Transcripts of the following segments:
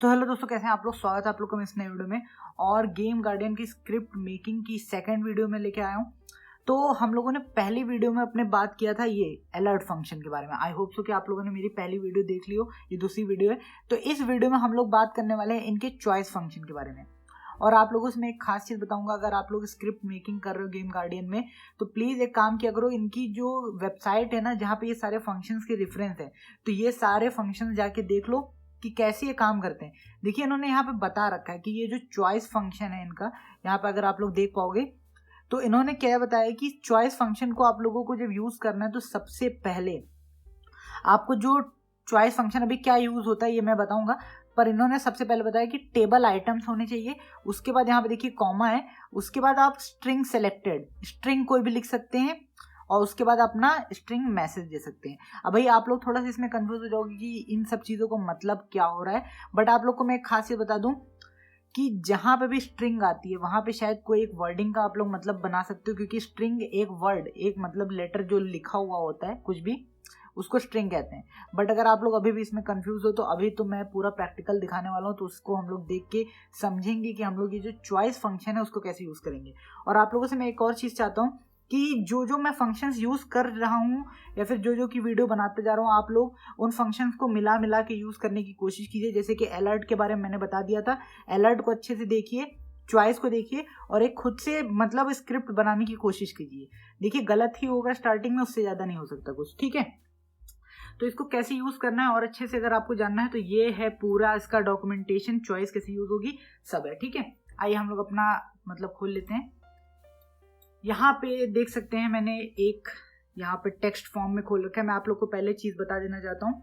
तो हेलो दोस्तों, कैसे हैं आप लोग। स्वागत है आप लोग को इस नए वीडियो में। और गेम गार्डियन की स्क्रिप्ट मेकिंग की सेकंड वीडियो में लेके आया हूँ। तो हम लोगों ने पहली वीडियो में अपने बात किया था ये अलर्ट फंक्शन के बारे में। आई होप सो कि आप लोगों ने मेरी पहली वीडियो देख ली हो, ये दूसरी वीडियो है। तो इस वीडियो में हम लोग बात करने वाले हैं इनके चॉइस फंक्शन के बारे में। और आप लोगों से मैं एक खास चीज़ बताऊंगा, अगर आप लोग स्क्रिप्ट मेकिंग कर रहे हो गेम गार्डियन में तो प्लीज़ एक काम किया करो, इनकी जो वेबसाइट है ना जहाँ पे ये सारे फंक्शंस के रेफरेंस है, तो ये सारे फंक्शंस जाके देख लो कि कैसे ये काम करते हैं। देखिए इन्होंने यहाँ पे बता रखा है कि ये जो चॉइस फंक्शन है इनका, यहाँ पे अगर आप लोग देख पाओगे तो इन्होंने क्या बताया कि चॉइस फंक्शन को आप लोगों को जब यूज़ करना है तो सबसे पहले आपको जो चॉइस फंक्शन अभी क्या यूज़ होता है ये मैं बताऊंगा, पर इन्होंने सबसे पहले बताया कि टेबल आइटम्स होने चाहिए। उसके बाद यहाँ पे देखिए कॉमा है, उसके बाद आप स्ट्रिंग सेलेक्टेड, स्ट्रिंग कोई भी लिख सकते हैं, और उसके बाद अपना स्ट्रिंग मैसेज दे सकते हैं। अब भाई आप लोग थोड़ा सा इसमें कंफ्यूज हो जाओगे कि इन सब चीज़ों को मतलब क्या हो रहा है, बट आप लोग को मैं एक खासियत बता दूं कि जहाँ पे भी स्ट्रिंग आती है वहाँ पे शायद कोई एक वर्डिंग का आप लोग मतलब बना सकते हो, क्योंकि स्ट्रिंग एक वर्ड, एक मतलब लेटर जो लिखा हुआ होता है कुछ भी, उसको स्ट्रिंग कहते हैं। बट अगर आप लोग अभी भी इसमें कंफ्यूज हो तो अभी तो मैं पूरा प्रैक्टिकल दिखाने वाला हूँ, तो उसको हम लोग देख के समझेंगे कि हम लोग ये जो चॉइस फंक्शन है उसको कैसे यूज़ करेंगे। और आप लोगों से मैं एक और चीज़ चाहता हूँ कि जो मैं फंक्शंस यूज़ कर रहा हूँ या फिर जो की वीडियो बनाते जा रहा हूँ, आप लोग उन फंक्शंस को मिला मिला के यूज़ करने की कोशिश कीजिए। जैसे कि अलर्ट के बारे में मैंने बता दिया था, अलर्ट को अच्छे से देखिए, चॉइस को देखिए और एक खुद से मतलब स्क्रिप्ट बनाने की कोशिश कीजिए। देखिए गलत ही होगा स्टार्टिंग में, उससे ज़्यादा नहीं हो सकता कुछ, ठीक है। तो इसको कैसे यूज़ करना है और अच्छे से अगर आपको जानना है तो ये है पूरा इसका डॉक्यूमेंटेशन, चॉइस कैसे यूज़ होगी सब है, ठीक है। आइए हम लोग अपना मतलब खोल लेते हैं। यहाँ पे देख सकते हैं मैंने एक यहाँ पे टेक्स्ट फॉर्म में खोल रखा है। मैं आप लोग को पहले चीज़ बता देना चाहता हूँ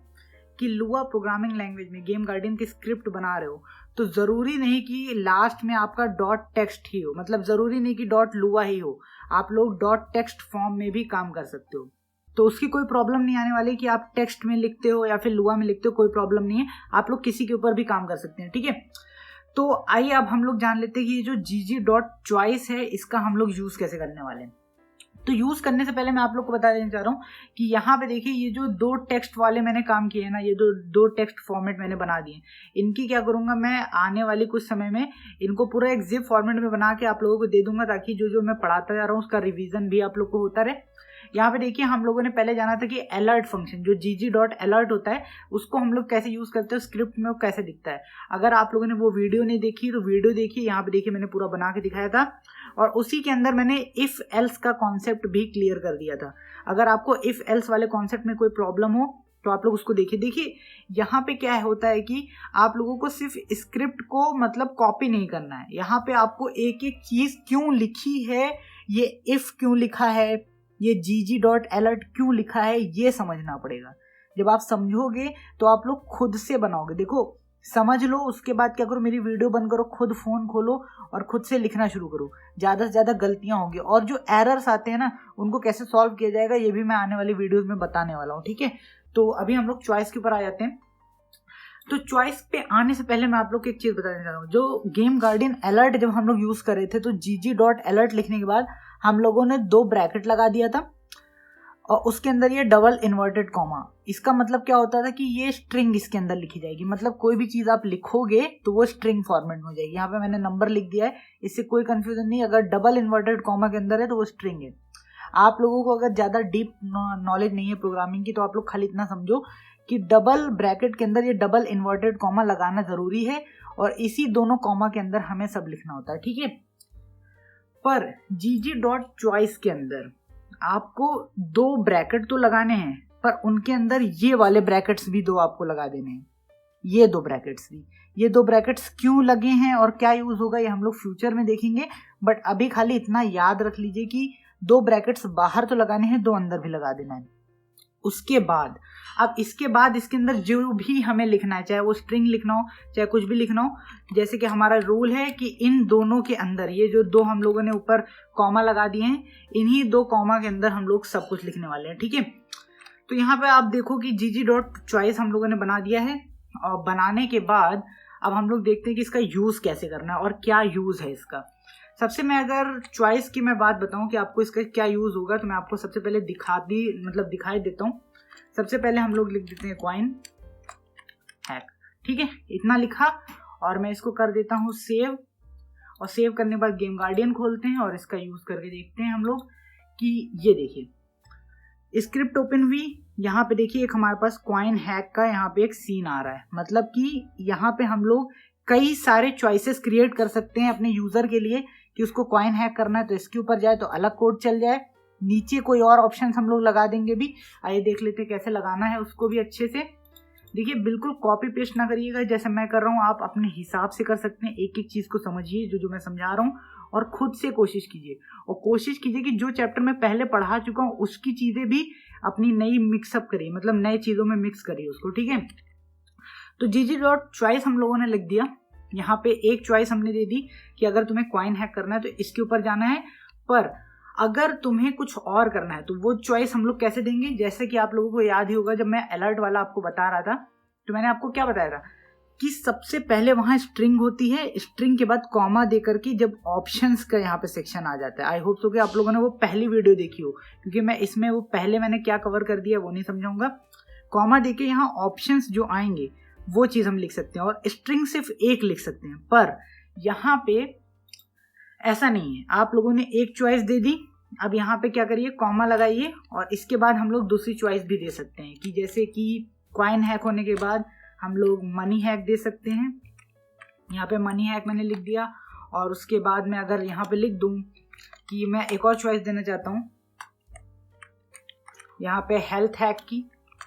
कि लुआ प्रोग्रामिंग लैंग्वेज में गेम गार्डियन की स्क्रिप्ट बना रहे हो तो ज़रूरी नहीं कि लास्ट में आपका डॉट टेक्स्ट ही हो, मतलब ज़रूरी नहीं कि डॉट लुआ ही हो, आप लोग डॉट टेक्स्ट फॉर्म में भी काम कर सकते हो। तो उसकी कोई प्रॉब्लम नहीं आने वाली कि आप टेक्स्ट में लिखते हो या फिर लुआ में लिखते हो, कोई प्रॉब्लम नहीं है, आप लोग किसी के ऊपर भी काम कर सकते हैं, ठीक है। तो आइए अब हम लोग जान लेते हैं कि ये जो gg.choice है इसका हम लोग यूज़ कैसे करने वाले हैं। तो यूज़ करने से पहले मैं आप लोग को बता देना चाह रहा हूँ कि यहाँ पे देखिए ये जो दो टेक्स्ट वाले मैंने काम किए हैं ना, ये दो टेक्स्ट फॉर्मेट मैंने बना दिए, इनकी क्या करूँगा मैं आने वाली कुछ समय में इनको पूरा एक जिप फॉर्मेट में बना के आप लोगों को दे दूंगा, ताकि जो मैं पढ़ाता जा रहा हूँ उसका रिविजन भी आप लोग को होता रहे। यहाँ पे देखिए हम लोगों ने पहले जाना था कि अलर्ट फंक्शन जो gg.alert होता है उसको हम लोग कैसे यूज़ करते हैं, स्क्रिप्ट में वो कैसे दिखता है। अगर आप लोगों ने वो वीडियो नहीं देखी तो वीडियो देखिए, यहाँ पे देखिए मैंने पूरा बना के दिखाया था और उसी के अंदर मैंने इफ एल्स का कॉन्सेप्ट भी क्लियर कर दिया था। अगर आपको इफ एल्स वाले कॉन्सेप्ट में कोई प्रॉब्लम हो तो आप लोग उसको देखिए यहाँ पे क्या होता है कि आप लोगों को सिर्फ स्क्रिप्ट को मतलब कॉपी नहीं करना है, यहाँ पे आपको एक एक चीज़ क्यों लिखी है, ये इफ क्यों लिखा है, ये gg.alert क्यों लिखा है, ये समझना पड़ेगा। जब आप समझोगे तो आप लोग खुद से बनाओगे। देखो समझ लो, उसके बाद क्या करो, मेरी वीडियो बंद करो, खुद फ़ोन खोलो और खुद से लिखना शुरू करो। ज़्यादा से ज़्यादा गलतियाँ होंगी और जो एरर्स आते हैं ना उनको कैसे सॉल्व किया जाएगा ये भी मैं आने वाली वीडियोज़ में बताने वाला हूँ, ठीक है। तो अभी हम लोग चॉइस के ऊपर आ जाते हैं। तो चॉइस पे आने से पहले मैं आप लोग को एक चीज़ बताना चाहता हूँ। जो गेम गार्डियन अलर्ट जब हम लोग यूज़ कर रहे थे तो gg.alert लिखने के बाद हम लोगों ने 2 ब्रैकेट लगा दिया था और उसके अंदर ये डबल इन्वर्टेड कॉमा। इसका मतलब क्या होता था कि ये स्ट्रिंग इसके अंदर लिखी जाएगी, मतलब कोई भी चीज़ आप लिखोगे तो वो स्ट्रिंग फॉर्मेट में हो जाएगी। यहाँ पे मैंने नंबर लिख दिया है, इससे कोई कंफ्यूजन नहीं। अगर डबल इन्वर्टेड कॉमा के अंदर है तो वो स्ट्रिंग है। आप लोगों को अगर ज़्यादा डीप नॉलेज नहीं है प्रोग्रामिंग की तो आप लोग खाली इतना समझो कि डबल ब्रैकेट के अंदर ये डबल इन्वर्टेड कॉमा लगाना ज़रूरी है और इसी दोनों कॉमा के अंदर हमें सब लिखना होता है, ठीक है। पर gg.choice के अंदर आपको 2 ब्रैकेट तो लगाने हैं, पर उनके अंदर ये वाले ब्रैकेट्स भी 2 आपको लगा देने हैं, ये 2 ब्रैकेट्स भी। ये 2 ब्रैकेट्स क्यों लगे हैं और क्या यूज़ होगा ये हम लोग फ्यूचर में देखेंगे, बट अभी खाली इतना याद रख लीजिए कि 2 ब्रैकेट्स बाहर तो लगाने हैं, 2 अंदर भी लगा देना है। उसके बाद अब इसके बाद इसके अंदर जो भी हमें लिखना है, चाहे वो स्ट्रिंग लिखना हो चाहे कुछ भी लिखना हो, जैसे कि हमारा रूल है कि इन दोनों के अंदर ये जो 2 हम लोगों ने ऊपर कॉमा लगा दिए हैं, इन्हीं 2 कॉमा के अंदर हम लोग सब कुछ लिखने वाले हैं, ठीक है। तो यहाँ पे आप देखो कि gg.choice हम लोगों ने बना दिया है और बनाने के बाद अब हम लोग देखते हैं कि इसका यूज़ कैसे करना है और क्या यूज़ है इसका। सबसे मैं अगर चॉइस की मैं बात बताऊं कि आपको इसका क्या यूज़ होगा तो मैं आपको सबसे पहले दिखाई देता हूं। सबसे पहले हम लोग लिख देते हैं कॉइन हैक, ठीक है, इतना लिखा और मैं इसको कर देता हूँ सेव। और सेव करने के बाद गेम गार्डियन खोलते हैं और इसका यूज करके देखते हैं हम लोग कि ये देखिए स्क्रिप्ट ओपन हुई। यहाँ पे देखिए एक हमारे पास कॉइन हैक का यहाँ पे एक सीन आ रहा है, मतलब कि यहाँ पे हम लोग कई सारे चॉइसेस क्रिएट कर सकते हैं अपने यूजर के लिए कि उसको कॉइन हैक करना है तो इसके ऊपर जाए तो अलग कोड चल जाए, नीचे कोई और ऑप्शन हम लोग लगा देंगे भी। आइए देख लेते हैं कैसे लगाना है उसको भी अच्छे से। देखिए बिल्कुल कॉपी पेस्ट ना करिएगा, जैसे मैं कर रहा हूँ आप अपने हिसाब से कर सकते हैं। एक एक चीज को समझिए जो मैं समझा रहा हूँ और खुद से कोशिश कीजिए, और कोशिश कीजिए कि जो चैप्टर में पहले पढ़ा चुका हूँ उसकी चीजें भी अपनी नई मिक्सअप करिए, मतलब नए चीजों में मिक्स करिए उसको, ठीक है। तो gg.choice हम लोगों ने लिख दिया। यहाँ पे एक चॉइस हमने दे दी कि अगर तुम्हें कॉइन हैक करना है तो इसके ऊपर जाना है, पर अगर तुम्हें कुछ और करना है तो वो चॉइस हम लोग कैसे देंगे। जैसे कि आप लोगों को याद ही होगा जब मैं अलर्ट वाला आपको बता रहा था तो मैंने आपको क्या बताया था कि सबसे पहले वहां स्ट्रिंग होती है, स्ट्रिंग के बाद कॉमा देकर के जब ऑप्शंस का यहाँ पे सेक्शन आ जाता है। आई होप सो कि आप लोगों ने वो पहली वीडियो देखी हो, क्योंकि मैं इसमें वो पहले मैंने क्या कवर कर दिया वो नहीं समझाऊंगा। कॉमा देके यहाँ ऑप्शंस जो आएंगे वो चीज हम लिख सकते हैं, और स्ट्रिंग सिर्फ एक लिख सकते हैं, पर यहाँ पे ऐसा नहीं है। आप लोगों ने एक चॉइस दे दी, अब यहाँ पे क्या करिए कॉमा लगाइए और इसके बाद हम लोग दूसरी चॉइस भी दे सकते हैं कि जैसे कि कॉइन हैक होने के बाद हम लोग मनी हैक दे सकते हैं। यहाँ पे मनी हैक मैंने लिख दिया, और उसके बाद मैं अगर यहाँ पे लिख दूं कि मैं एक और चॉइस देना चाहता हूँ यहाँ पे हेल्थ हैक की,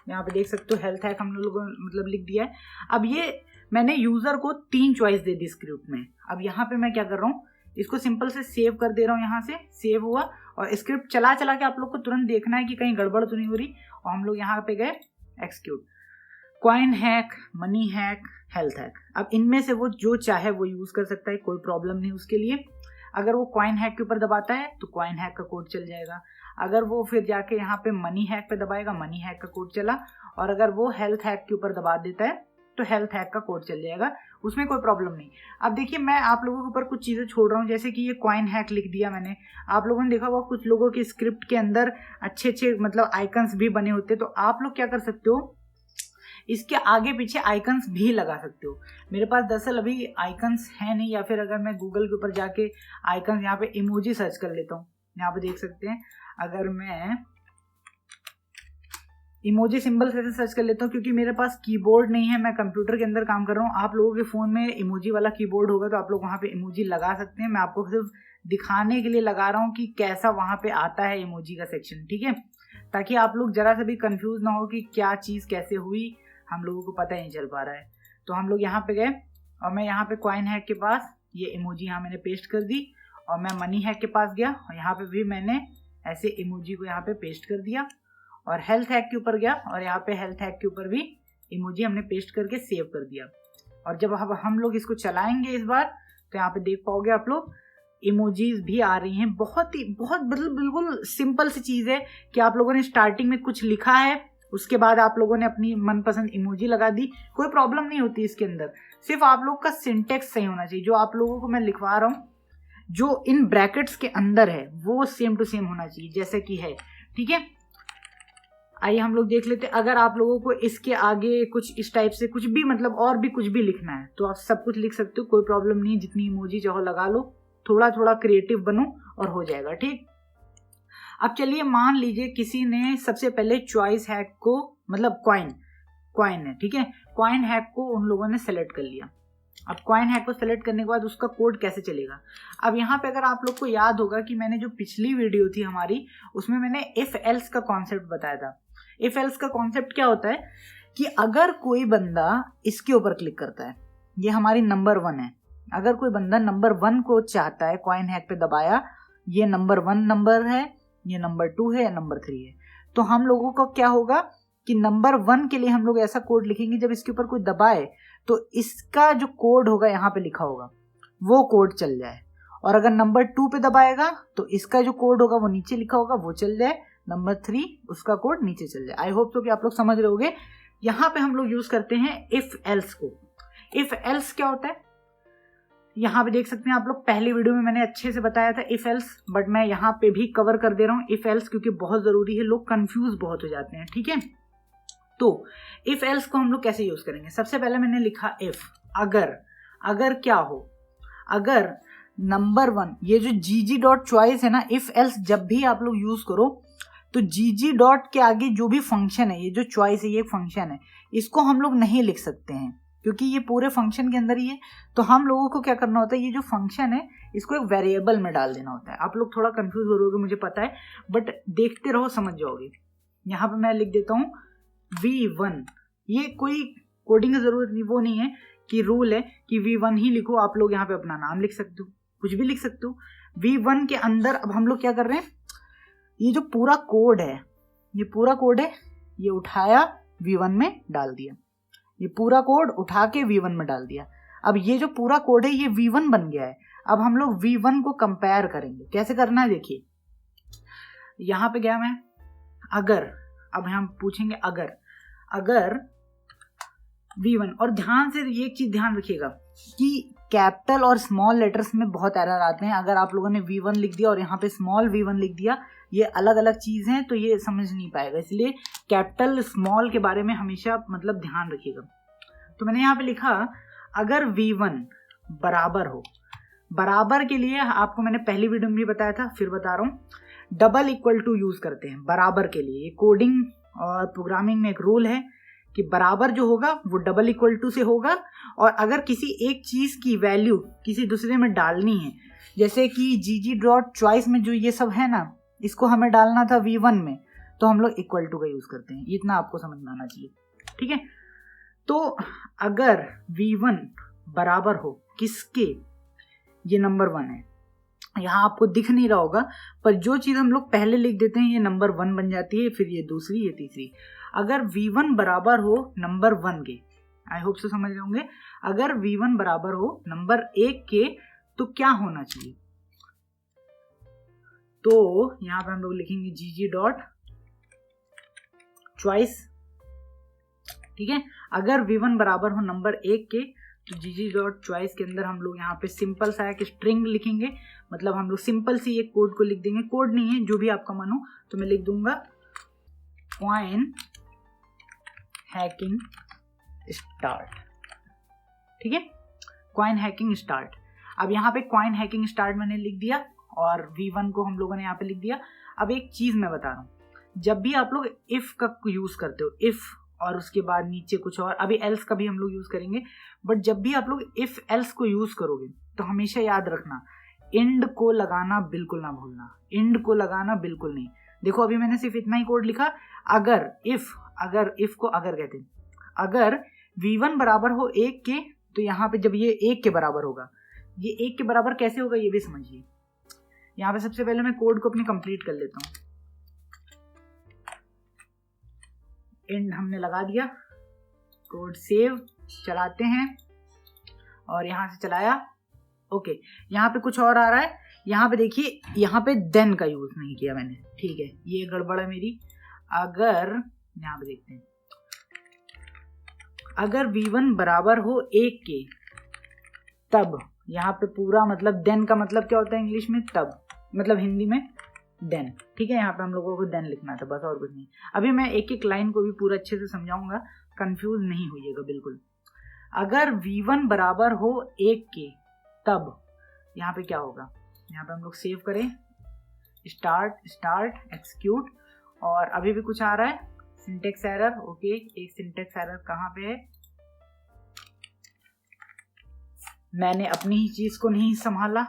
यहाँ पे देख सकते हो हेल्थ हैक हम लोगों ने मतलब लिख दिया है। अब ये मैंने यूजर को 3 चॉइस दे दी स्क्रिप्ट में। अब यहाँ पे मैं क्या कर रहा हूँ, इसको सिंपल से सेव कर दे रहा हूँ। यहाँ से सेव हुआ और स्क्रिप्ट चला के आप लोग को तुरंत देखना है कि कहीं गड़बड़ तो नहीं हो रही, और हम लोग यहाँ पे गए execute, coin hack, money hack, health hack. अब इनमें से वो जो चाहे वो यूज कर सकता है, कोई प्रॉब्लम नहीं उसके लिए। अगर वो कॉइन हैक के ऊपर दबाता है तो कॉइन हैक का कोड चल जाएगा, अगर वो फिर जाके यहाँ पे मनी हैक पे दबाएगा मनी हैक का कोड चला, और अगर वो हेल्थ हैक के ऊपर दबा देता है तो हेल्थ हैक का कोड चल जाएगा, उसमें कोई प्रॉब्लम नहीं। अब देखिए मैं आप लोगों के ऊपर कुछ चीजें छोड़ रहा हूँ, जैसे कि ये कॉइन हैक लिख दिया मैंने। आप लोगों ने देखा होगा कुछ लोगों के स्क्रिप्ट के अंदर अच्छे मतलब आइकन्स भी बने होते, तो आप लोग क्या कर सकते हो, इसके आगे पीछे आइकन्स भी लगा सकते हो। मेरे पास दरअसल अभी आइकन्स है नहीं, या फिर अगर मैं गूगल के ऊपर जाके आइकन्स यहाँ पे इमोजी सर्च कर लेता हूँ, यहाँ पे देख सकते हैं अगर मैं इमोजी सिंबल से सर्च कर लेता हूँ, क्योंकि मेरे पास कीबोर्ड नहीं है, मैं कंप्यूटर के अंदर काम कर रहा हूँ। आप लोगों के फोन में इमोजी वाला कीबोर्ड होगा तो आप लोग वहाँ पे इमोजी लगा सकते हैं। मैं आपको सिर्फ दिखाने के लिए लगा रहा हूँ कि कैसा वहाँ पे आता है इमोजी का सेक्शन, ठीक है, ताकि आप लोग जरा सा भी कंफ्यूज ना हो कि क्या चीज़ कैसे हुई, हम लोगों को पता ही नहीं चल पा रहा है। तो हम लोग यहाँ पे गए और मैं यहाँ पे कॉइन हैक के पास ये इमोजी यहाँ मैंने पेस्ट कर दी, और मैं मनी हैक के पास गया और यहाँ पे भी मैंने ऐसे इमोजी को यहाँ पे पेस्ट कर दिया, और हेल्थ हैक के ऊपर गया और यहाँ पे हेल्थ हैक के ऊपर भी इमोजी हमने पेस्ट करके सेव कर दिया। और जब हम लोग इसको चलाएंगे इस बार तो यहाँ पे देख पाओगे आप लोग इमोजीज भी आ रही हैं। बहुत मतलब बिल्कुल सिंपल सी चीज़ है कि आप लोगों ने स्टार्टिंग में कुछ लिखा है, उसके बाद आप लोगों ने अपनी मनपसंद इमोजी लगा दी, कोई प्रॉब्लम नहीं होती इसके अंदर। सिर्फ आप लोग का सिंटेक्स सही होना चाहिए, जो आप लोगों को मैं लिखवा रहा हूँ जो इन ब्रैकेट्स के अंदर है वो सेम टू सेम होना चाहिए जैसे कि है, ठीक है। आइए हम लोग देख लेते हैं। अगर आप लोगों को इसके आगे कुछ इस टाइप से कुछ भी मतलब और भी कुछ भी लिखना है तो आप सब कुछ लिख सकते हो, कोई प्रॉब्लम नहीं, जितनी इमोजी चाहो लगा लो, थोड़ा थोड़ा क्रिएटिव बनो और हो जाएगा, ठीक। अब चलिए मान लीजिए किसी ने सबसे पहले चॉइस हैक को मतलब कॉइन है, ठीक है, कॉइन हैक को उन लोगों ने सेलेक्ट कर लिया। अब कॉइन हैक को सेलेक्ट करने के बाद उसका कोड कैसे चलेगा। अब यहाँ पे अगर आप लोग को याद होगा कि मैंने जो पिछली वीडियो थी हमारी उसमें मैंने इफ एल्स का कॉन्सेप्ट बताया था। इफ एल्स का कॉन्सेप्ट क्या होता है कि अगर कोई बंदा इसके ऊपर क्लिक करता है, ये हमारी नंबर 1 है, अगर कोई बंदा नंबर 1 को चाहता है, कॉइन हैक पे दबाया, ये नंबर 1 नंबर है, ये नंबर 2 है या नंबर 3 है, तो हम लोगों का क्या होगा कि नंबर 1 के लिए हम लोग ऐसा कोड लिखेंगे जब इसके ऊपर कोई दबाए तो इसका जो कोड होगा यहाँ पे लिखा होगा वो कोड चल जाए, और अगर नंबर 2 पे दबाएगा तो इसका जो कोड होगा वो नीचे लिखा होगा वो चल जाए, नंबर 3 उसका कोड नीचे चल जाए। आई होप तो कि आप लोग समझ रहे होगे। यहाँ पे हम लोग यूज करते हैं इफ एल्स को। इफ एल्स क्या होता है यहाँ पे देख सकते हैं आप लोग, पहली वीडियो में मैंने अच्छे से बताया था इफ एल्स, बट मैं यहाँ पे भी कवर कर दे रहा हूँ इफ एल्स, क्योंकि बहुत जरूरी है, लोग कंफ्यूज बहुत हो जाते हैं, ठीक है। तो इफ एल्स को हम लोग कैसे यूज करेंगे? सबसे पहले मैंने लिखा इफ, अगर क्या हो, अगर नंबर 1 ये जो gg डॉट चॉइस है ना, इफ एल्स जब भी आप लोग यूज करो तो gg डॉट के आगे जो भी फंक्शन है, ये जो चॉइस है ये एक फंक्शन है, इसको हम लोग नहीं लिख सकते हैं क्योंकि ये पूरे फंक्शन के अंदर ही है। तो हम लोगों को क्या करना होता है, ये जो फंक्शन है इसको एक वेरिएबल में डाल देना होता है। आप लोग थोड़ा कंफ्यूज हो रहे होगे मुझे पता है, बट देखते रहो समझ जाओगे। यहाँ पे मैं लिख देता हूँ v1, ये कोई कोडिंग की जरूरत नहीं, वो नहीं है कि रूल है कि v1 ही लिखो, आप लोग यहाँ पे अपना नाम लिख सकते हो, कुछ भी लिख सकते हो। v1 के अंदर अब हम लोग क्या कर रहे हैं, ये जो पूरा कोड है, ये पूरा कोड है, ये उठाया v1 में डाल दिया, ये पूरा कोड उठा के v1 में डाल दिया। अब ये जो पूरा कोड है ये v1 बन गया है। अब हम लोग v1 को कंपेयर करेंगे, कैसे करना है देखिए। यहां पे गया मैं, अगर, अब हम पूछेंगे अगर v1, और ध्यान से ये एक चीज ध्यान रखिएगा कि कैपिटल और स्मॉल लेटर्स में बहुत एरर आते हैं। अगर आप लोगों ने v1 लिख दिया और यहाँ पे स्मॉल v1 लिख दिया, ये अलग अलग चीज हैं तो ये समझ नहीं पाएगा, इसलिए कैपिटल स्मॉल के बारे में हमेशा मतलब ध्यान रखिएगा। तो मैंने यहाँ पे लिखा अगर v1 बराबर हो, बराबर के लिए आपको मैंने पहली वीडियो में भी बताया था, फिर बता रहा हूँ, डबल इक्वल टू यूज करते हैं बराबर के लिए। ये कोडिंग और प्रोग्रामिंग में एक रूल है कि बराबर जो होगा वो डबल इक्वल टू से होगा, और अगर किसी एक चीज की वैल्यू किसी दूसरे में डालनी है, जैसे कि gg डॉट चॉइस में जो ये सब है ना, इसको हमें डालना था v1 में, तो हम लोग इक्वल टू का यूज करते हैं। इतना आपको समझ में आना चाहिए, ठीक है। तो अगर v1 बराबर हो किसके, ये नंबर 1 है, यहाँ आपको दिख नहीं रहा होगा पर जो चीज हम लोग पहले लिख देते हैं ये नंबर 1 बन जाती है, फिर ये दूसरी, ये तीसरी। अगर v1 बराबर हो नंबर 1 के, आई होप से समझ रहे होंगे, अगर v1 बराबर हो नंबर 1 के तो क्या होना चाहिए? तो यहां पे हम लोग लिखेंगे gg डॉट चॉइस, ठीक है। अगर v1 बराबर हो नंबर 1 के तो gg डॉट चॉइस के अंदर हम लोग यहाँ पे सिंपल सा एक स्ट्रिंग लिखेंगे, मतलब हम लोग सिंपल सी एक कोड को लिख देंगे, कोड नहीं है जो भी आपका मन हो, तो मैं लिख दूंगा कॉइन हैकिंग स्टार्ट, ठीक है, कॉइन हैकिंग स्टार्ट। अब यहाँ पे कॉइन हैकिंग स्टार्ट मैंने लिख दिया और v1 को हम लोगों ने यहाँ पे लिख दिया। अब एक चीज मैं बता रहा हूँ, जब भी आप लोग इफ का यूज करते हो, इफ और उसके बाद नीचे कुछ और, अभी एल्स का भी हम लोग यूज करेंगे, बट जब भी आप लोग इफ एल्स को यूज करोगे तो हमेशा याद रखना इंड को लगाना बिल्कुल ना भूलना, इंड को लगाना बिल्कुल नहीं। देखो अभी मैंने सिर्फ इतना ही कोड लिखा, अगर इफ को अगर कहते हैं, अगर v1 बराबर हो 1 के, तो यहाँ पे जब ये 1 के बराबर होगा, ये 1 के बराबर कैसे होगा ये भी समझिए। यहाँ पे सबसे पहले मैं कोड को अपनी कंप्लीट कर लेता हूँ। एंड हमने लगा दिया, कोड सेव, चलाते हैं, और यहां से चलाया, ओके। यहाँ पे कुछ और आ रहा है, यहाँ पे देखिए, यहाँ पे देन का यूज नहीं किया मैंने, ठीक है, ये गड़बड़ है मेरी। अगर यहाँ पे देखते हैं, अगर v1 बराबर हो 1 के, तब यहाँ पे पूरा मतलब देन का मतलब क्या होता है इंग्लिश में, तब, मतलब हिंदी में देन, ठीक है। यहाँ पे हम लोगों को देन लिखना था बस, और कुछ नहीं। अभी मैं एक एक लाइन को भी पूरा अच्छे से समझाऊंगा, कंफ्यूज नहीं होइएगा बिल्कुल। अगर v1 बराबर हो 1 के, तब यहाँ पे क्या होगा, यहाँ पे हम लोग सेव करें, स्टार्ट एक्सिक्यूट, और अभी भी कुछ आ रहा है, सिंटेक्स एरर, ओके। एक सिंटेक्स एरर कहाँ पे है, मैंने अपनी ही चीज को नहीं संभाला,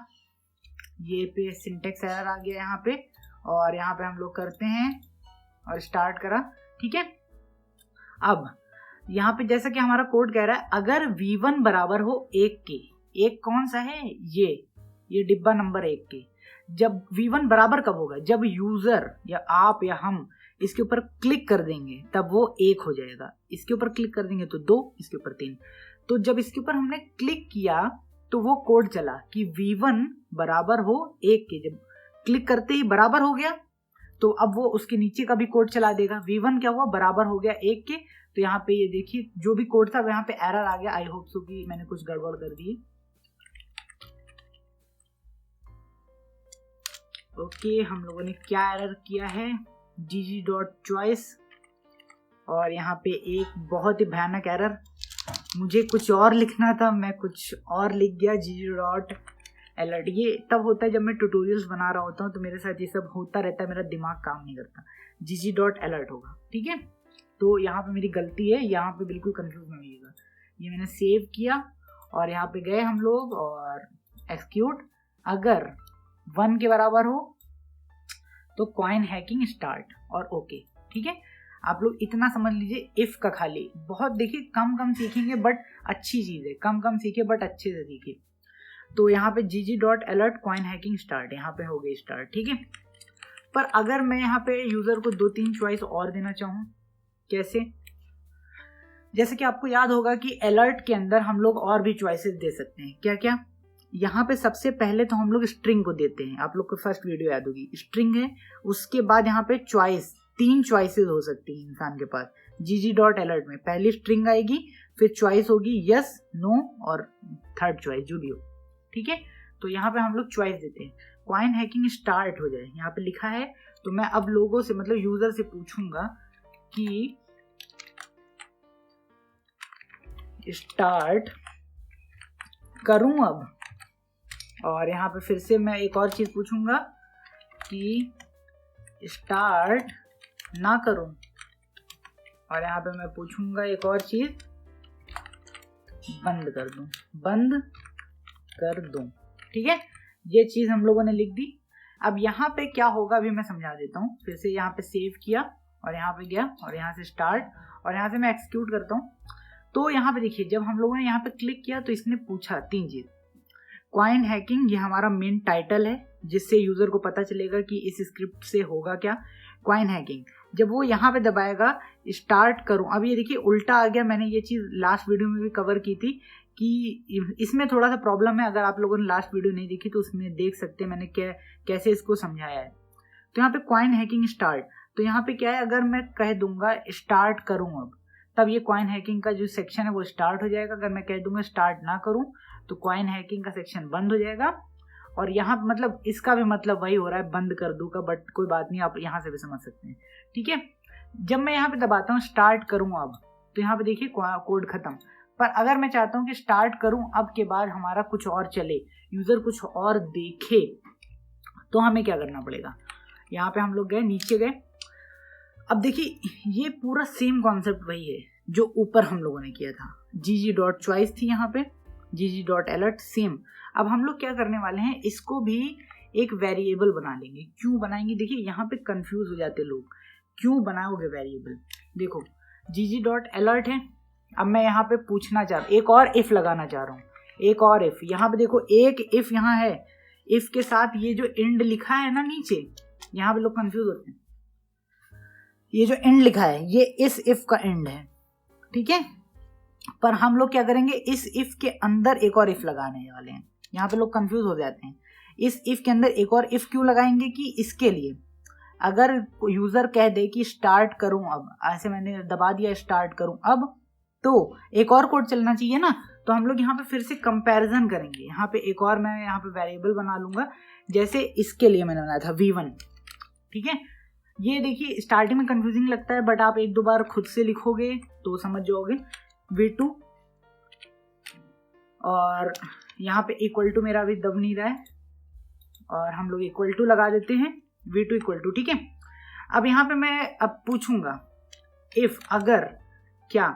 ये पे सिंटेक्स एरर आ गया यहाँ पे, और यहाँ पे हम लोग करते हैं और स्टार्ट करा, ठीक है। अब यहाँ पे जैसा कि हमारा कोड कह रहा है, अगर v1 बराबर हो 1 के, एक कौन सा है, ये डिब्बा नंबर 1 के, जब v1 बराबर कब होगा, जब यूजर या आप या हम इसके ऊपर क्लिक कर देंगे तब वो 1 हो जाएगा। इसके ऊपर क्लिक कर देंगे तो 2, इसके ऊपर 3। तो जब इसके ऊपर हमने क्लिक किया तो वो कोड चला कि v1 बराबर हो 1 के, जब क्लिक करते ही बराबर हो गया तो अब वो उसके नीचे का भी कोड चला देगा। v1 क्या हुआ, बराबर हो गया 1 के, तो यहाँ पे ये देखिए जो भी कोड था यहाँ पे एरर आ गया। आई होप सो कि मैंने कुछ गड़बड़ कर दी। ओके, हम लोगों ने क्या एरर किया है, gg.choice, और यहाँ पे एक बहुत ही भयानक एरर, मुझे कुछ और लिखना था, मैं कुछ और लिख गया। gg.alert, ये तब होता है जब मैं ट्यूटोरियल्स बना रहा होता हूँ तो मेरे साथ ये सब होता रहता है, मेरा दिमाग काम नहीं करता। gg.alert होगा, ठीक है। तो यहाँ पे मेरी गलती है, यहाँ पे बिल्कुल कंफ्यूज नहीं होइएगा। ये मैंने सेव किया और यहाँ पे गए हम लोग और एक्सिक्यूट। अगर 1 के बराबर हो तो कॉइन हैकिंग स्टार्ट और ओके, ठीक है। आप लोग इतना समझ लीजिए, इफ का खाली बहुत देखिए, कम सीखेंगे बट अच्छी चीज है, कम सीखे बट अच्छे से सीखे। तो यहाँ पे gg.alert कॉइन हैकिंग स्टार्ट, यहाँ पे हो गई स्टार्ट, ठीक है। पर अगर मैं यहाँ पे यूजर को 2-3 चॉइस और देना चाहूँ, कैसे? जैसे कि आपको याद होगा कि अलर्ट के अंदर हम लोग और भी चॉइसेस दे सकते हैं। क्या क्या? यहाँ पे सबसे पहले तो हम लोग स्ट्रिंग को देते हैं, आप लोग को फर्स्ट वीडियो याद होगी, स्ट्रिंग है। उसके बाद यहाँ पे चॉइस, 3 चॉइसेस हो सकती है इंसान के पास। gg.alert में पहली स्ट्रिंग आएगी, फिर चॉइस होगी यस, नो और थर्ड चॉइस जो भी हो, ठीक है। तो यहाँ पे हम लोग चॉइस देते हैं, कॉइन हैकिंग स्टार्ट हो जाए, यहाँ पे लिखा है। तो मैं अब लोगों से मतलब यूजर से पूछूंगा कि स्टार्ट करूं अब, और यहाँ पे फिर से मैं एक और चीज पूछूंगा कि स्टार्ट ना करूं, और यहाँ पे मैं पूछूंगा एक और चीज, बंद कर दूं, ठीक है। ये चीज हम लोगों ने लिख दी। अब यहाँ पे क्या होगा अभी मैं समझा देता हूँ। फिर से यहाँ पे सेव किया और यहाँ पे गया और यहाँ से स्टार्ट और यहाँ से मैं एक्सिक्यूट करता हूँ। तो यहाँ पे देखिए, जब हम लोगों ने यहाँ पे क्लिक किया तो इसने पूछा 3 चीज। कॉइन हैकिंग, ये हमारा मेन टाइटल है जिससे यूजर को पता चलेगा कि इस स्क्रिप्ट से होगा क्या, कॉइन हैकिंग। जब वो यहाँ पे दबाएगा स्टार्ट करूं, अब ये देखिए उल्टा आ गया। मैंने ये चीज लास्ट वीडियो में भी कवर की थी कि इसमें थोड़ा सा प्रॉब्लम है। अगर आप लोगों ने लास्ट वीडियो नहीं देखी तो उसमें देख सकते हैं मैंने कैसे इसको समझाया है। तो यहाँ पे कॉइन हैकिंग स्टार्ट, तो यहाँ पे क्या है, अगर मैं कह दूंगा स्टार्ट करूं अब, तब ये कॉइन हैकिंग का जो सेक्शन है वो स्टार्ट हो जाएगा। अगर मैं कह दूंगा स्टार्ट ना करूं तो कॉइन हैकिंग का सेक्शन बंद हो जाएगा। और यहाँ मतलब इसका भी मतलब वही हो रहा है, बंद कर दूं का, बट कोई बात नहीं, आप यहाँ से भी समझ सकते हैं, ठीक है। जब मैं यहाँ पे दबाता हूँ स्टार्ट करूं अब, तो यहाँ पे देखिए कोड खत्म। पर अगर मैं चाहता हूँ कि स्टार्ट करूं अब के बाद हमारा कुछ और चले, यूजर कुछ और देखे, तो हमें क्या करना पड़ेगा। यहाँ पे हम लोग गए, नीचे गए। अब देखिए ये पूरा सेम कॉन्सेप्ट वही है जो ऊपर हम लोगों ने किया था। gg.choice थी यहाँ पे, gg.alert सेम। अब हम लोग क्या करने वाले हैं, इसको भी एक वेरिएबल बना लेंगे। क्यों बनाएंगे, देखिए यहाँ पे कंफ्यूज हो जाते लोग, क्यों बनाओगे वेरिएबल। देखो gg.alert है। अब मैं यहाँ पे पूछना चाह रहा हूँ, एक और इफ लगाना चाह रहा हूँ, एक और इफ। यहाँ पे देखो एक इफ यहाँ है, इफ के साथ ये जो एंड लिखा है ना नीचे, यहाँ पे लोग कंफ्यूज होते हैं। ये जो एंड लिखा है ये इस इफ का एंड है, ठीक है। पर हम लोग क्या करेंगे, इस इफ के अंदर एक और इफ लगाने वाले हैं। यहाँ पे लोग कंफ्यूज हो जाते हैं। इस इफ के अंदर एक और इफ क्यों लगाएंगे कि इसके लिए अगर यूजर कह दे कि स्टार्ट करूं अब, ऐसे मैंने दबा दिया स्टार्ट करूं अब, तो एक और कोड चलना चाहिए ना। तो हम लोग यहाँ पे फिर से कंपैरिजन करेंगे। यहाँ पे एक और मैं यहाँ पे वेरिएबल बना लूंगा, जैसे इसके लिए मैंने बनाया था v1, ठीक है। ये देखिए स्टार्टिंग में कंफ्यूजिंग लगता है, बट आप 1-2 बार खुद से लिखोगे तो समझ जाओगे। v2 और यहाँ पे इक्वल टू मेरा अभी दब नहीं रहा है, और हम लोग इक्वल टू लगा देते हैं, v2 इक्वल टू, ठीक है। अब यहाँ पे मैं अब पूछूंगा इफ अगर क्या,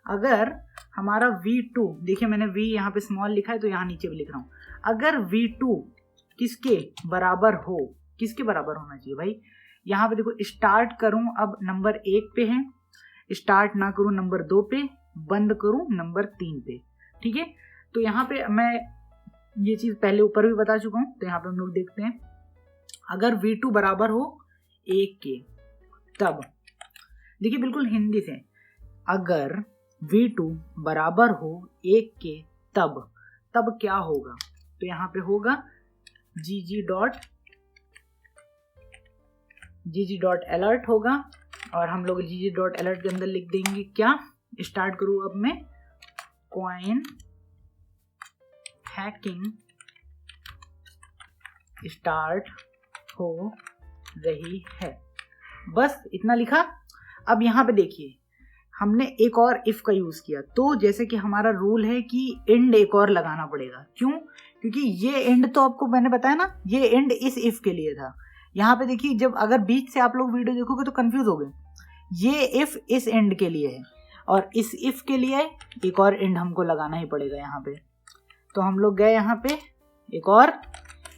अगर हमारा v2, देखिए मैंने v यहाँ पे स्मॉल लिखा है तो यहाँ नीचे भी लिख रहा हूँ, अगर v2 किसके बराबर हो, किसके बराबर होना चाहिए भाई। यहाँ पे देखो स्टार्ट करूं अब नंबर 1 पे है, स्टार्ट ना करूं नंबर 2 पे, बंद करूं नंबर 3 पे, ठीक है। तो यहाँ पे मैं ये चीज पहले ऊपर भी बता चुका हूं, तो यहाँ पे हम लोग देखते हैं अगर v2 बराबर हो 1 के, तब देखिए बिल्कुल हिंदी से, अगर v2 बराबर हो 1 के तब क्या होगा। तो यहाँ पे होगा gg.alert होगा, और हम लोग gg.alert के अंदर लिख देंगे क्या, स्टार्ट करूँ अब मैं, कॉइन हैकिंग स्टार्ट हो रही है। बस इतना लिखा। अब यहाँ पे देखिए हमने एक और इफ का यूज किया, तो जैसे कि हमारा रूल है कि एंड एक और लगाना पड़ेगा। क्यों? क्योंकि ये एंड तो आपको मैंने बताया ना, ये एंड इस इफ के लिए था। यहाँ पे देखिए, जब अगर बीच से आप लोग वीडियो देखोगे तो कंफ्यूज हो गए, ये इफ इस एंड के लिए है और इस इफ के लिए एक और एंड हमको लगाना ही पड़ेगा यहाँ पे। तो हम लोग गए यहाँ पे, एक और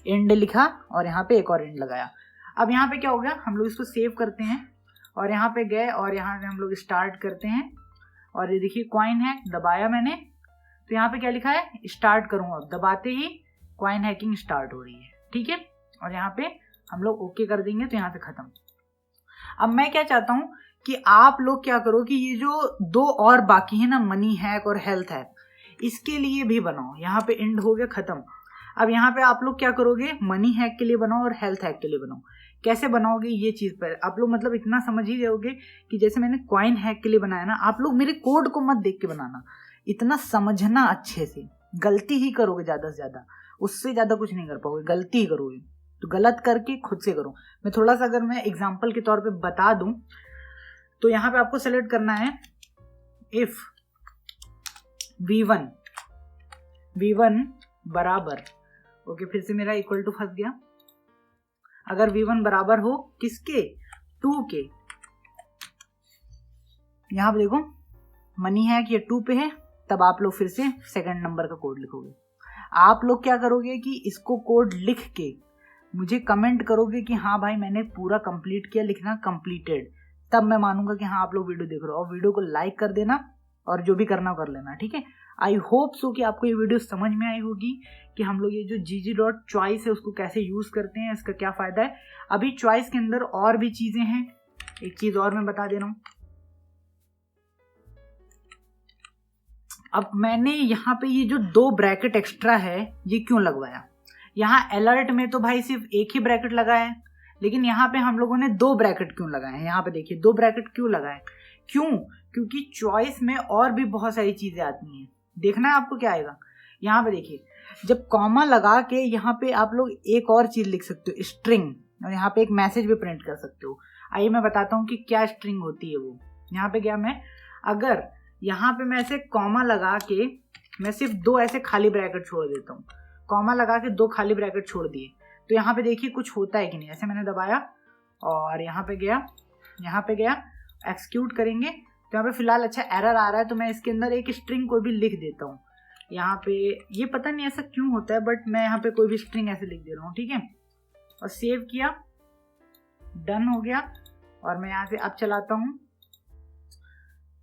एंड लिखा और यहाँ पे एक और एंड लगाया। अब यहाँ पे क्या हो गया, हम लोग इसको सेव करते हैं और यहाँ पे गए और यहाँ से हम लोग स्टार्ट करते हैं और ये देखिए कॉइन हैक दबाया मैंने, तो यहाँ पे क्या लिखा है, स्टार्ट करूँगा। दबाते ही कॉइन हैकिंग स्टार्ट हो रही है, ठीक है। और यहाँ पे हम लोग ओके कर देंगे तो यहाँ से खत्म। अब मैं क्या चाहता हूँ कि आप लोग क्या करो कि ये जो दो और बाकी है ना, मनी हैक और हेल्थ हैक, इसके लिए भी बनाओ। यहाँ पे एंड हो गया, खत्म। अब यहाँ पे आप लोग क्या करोगे, मनी हैक के लिए बनाओ और हेल्थ हैक के लिए बनाओ। कैसे बनाओगे ये चीज पर आप लोग मतलब इतना समझ ही रहोगे कि जैसे मैंने कॉइन हैक के लिए बनाया ना, आप लोग मेरे कोड को मत देख के बनाना, इतना समझना अच्छे से। गलती ही करोगे ज्यादा से ज्यादा, उससे ज्यादा कुछ नहीं कर पाओगे, गलती ही करोगे। तो गलत करके खुद से करो। मैं थोड़ा सा अगर मैं एग्जाम्पल के तौर पे बता दूं तो यहाँ पे आपको सेलेक्ट करना है इफ v1 बराबर, ओके फिर से मेरा इक्वल टू फंस गया। अगर v1 बराबर हो किसके, 2 के, यहां पे देखो मनी है कि ये 2 पे है, तब आप लोग फिर से सेकंड नंबर का कोड लिखोगे। आप लोग क्या करोगे कि इसको कोड लिख के मुझे कमेंट करोगे कि हाँ भाई मैंने पूरा कंप्लीट किया, लिखना कंप्लीटेड, तब मैं मानूंगा कि हाँ आप लोग वीडियो देख रहे हो। और वीडियो को लाइक कर देना और जो भी करना कर लेना, ठीक है। आई होप सो कि आपको ये वीडियो समझ में आई होगी कि हम लोग ये जो gg.choice है उसको कैसे यूज करते हैं, इसका क्या फायदा है। अभी चॉइस के अंदर और भी चीजें हैं, एक चीज और मैं बता दे रहा हूं। अब मैंने यहाँ पे ये जो 2 ब्रैकेट एक्स्ट्रा है ये क्यों लगवाया, यहाँ अलर्ट में तो भाई सिर्फ एक ही ब्रैकेट लगा है, लेकिन यहाँ पे हम लोगों ने 2 ब्रैकेट क्यों लगाए हैं। यहाँ पे देखिए 2 ब्रैकेट क्यों लगाए, क्यों? क्योंकि चॉइस में और भी बहुत सारी चीजें आती हैं। देखना है आपको क्या आएगा, यहाँ पे देखिए जब कॉमा लगा के यहाँ पे आप लोग एक और चीज लिख सकते हो, स्ट्रिंग, और यहाँ पे एक मैसेज भी प्रिंट कर सकते हो। आइए मैं बताता हूँ कि क्या स्ट्रिंग होती है वो। यहाँ पे गया मैं, अगर यहाँ पे मैं ऐसे कॉमा लगा के मैं सिर्फ 2 ऐसे खाली ब्रैकेट छोड़ देता हूँ, कॉमा लगा के 2 खाली ब्रैकेट छोड़ दिए, तो यहाँ पे देखिए कुछ होता है कि नहीं। ऐसे मैंने दबाया और यहाँ पे गया एक्सिक्यूट करेंगे तो यहाँ पे फिलहाल अच्छा एरर आ रहा है, तो मैं इसके अंदर एक स्ट्रिंग कोई भी लिख देता हूँ। यहाँ पे ये पता नहीं ऐसा क्यों होता है, बट मैं यहाँ पे कोई भी स्ट्रिंग ऐसे लिख दे रहा हूँ, ठीक है। और सेव किया, डन हो गया। और मैं यहाँ से अब चलाता हूँ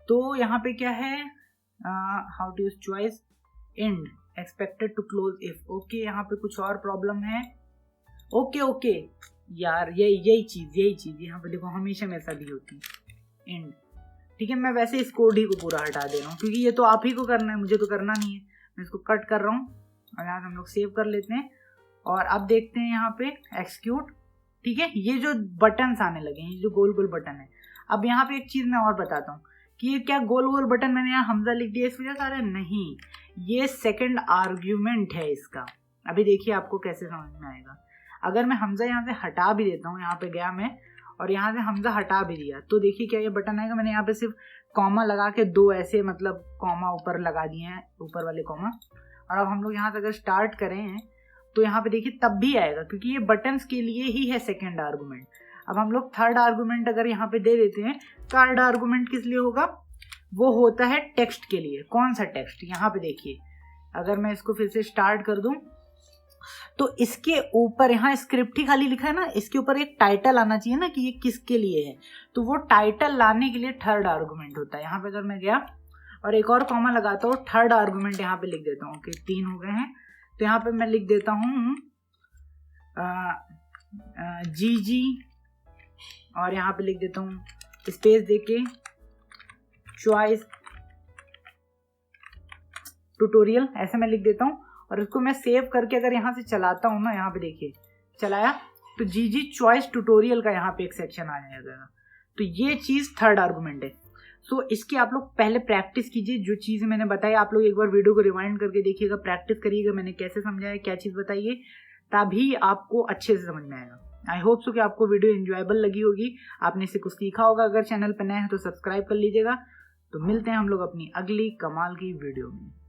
तो यहाँ पे क्या है, how to use choice and expected to close if, okay यहाँ पे कुछ और प्रॉब्लम है। ओके यार यही चीज यहाँ पे देखो हमेशा मेरे साथ ही होती है, एंड, ठीक है। मैं वैसे इस कोड ही को पूरा हटा दे रहा हूँ क्योंकि ये तो आप ही को करना है, मुझे तो करना नहीं है। मैं इसको कट कर रहा हूँ और यहाँ से हम लोग सेव कर लेते हैं और अब देखते हैं यहाँ पे एक्सिक्यूट, ठीक है। ये जो बटन्स आने लगे हैं, ये जो गोल गोल बटन है। अब यहाँ पे एक चीज मैं और बताता हूँ कि ये क्या गोल गोल बटन मैंने यहाँ हमजा लिख दिया इस वजह से आ रहा है, नहीं, ये सेकंड आर्ग्यूमेंट है इसका। अभी देखिए आपको कैसे समझ में आएगा। अगर मैं हमजा यहाँ से हटा भी देता हूँ, यहाँ पे गया मैं और यहाँ से हमजा हटा भी दिया, तो देखिए क्या ये बटन आएगा। मैंने यहाँ पे सिर्फ कॉमा लगा के 2 ऐसे मतलब कॉमा ऊपर लगा दिए हैं, ऊपर वाले कॉमा। और अब हम लोग यहाँ से अगर स्टार्ट करें तो यहाँ पे देखिए तब भी आएगा क्योंकि ये बटन्स के लिए ही है सेकेंड आर्गूमेंट। अब हम लोग थर्ड आर्गूमेंट अगर यहाँ पे दे देते हैं, थर्ड आर्गूमेंट किस लिए होगा, वो होता है टेक्स्ट के लिए। कौन सा टेक्स्ट, यहाँ पे देखिए अगर मैं इसको फिर से स्टार्ट कर दूं तो इसके ऊपर यहाँ स्क्रिप्ट ही खाली लिखा है ना, इसके ऊपर एक टाइटल आना चाहिए ना कि ये किसके लिए है, तो वो टाइटल लाने के लिए थर्ड आर्गुमेंट होता है। यहाँ पे अगर मैं गया और एक और कॉमा लगाता हूँ, थर्ड आर्गुमेंट यहाँ पे लिख देता हूँ, ओके 3 हो गए हैं, तो यहाँ पे मैं लिख देता हूँ GG और यहाँ पे लिख देता हूँ स्पेस देके चॉइस ट्यूटोरियल, ऐसे मैं लिख देता हूँ। और इसको मैं सेव करके अगर यहाँ से चलाता हूँ ना, यहाँ पे देखिए चलाया तो GG चॉइस ट्यूटोरियल का यहाँ पे एक सेक्शन आ जाएगा। तो ये चीज़ थर्ड आर्गुमेंट है। सो इसकी आप लोग पहले प्रैक्टिस कीजिए, जो चीज़ मैंने बताई आप लोग एक बार वीडियो को रिवाइंड करके देखिएगा, प्रैक्टिस करिएगा मैंने कैसे समझाया, क्या चीज़ बताइए, तभी आपको अच्छे से समझ में आएगा। आई होप सो कि आपको वीडियो एंजॉयबल लगी होगी, आपने इससे कुछ सीखा होगा। अगर चैनल पर नए हैं तो सब्सक्राइब कर लीजिएगा। तो मिलते हैं हम लोग अपनी अगली कमाल की वीडियो में।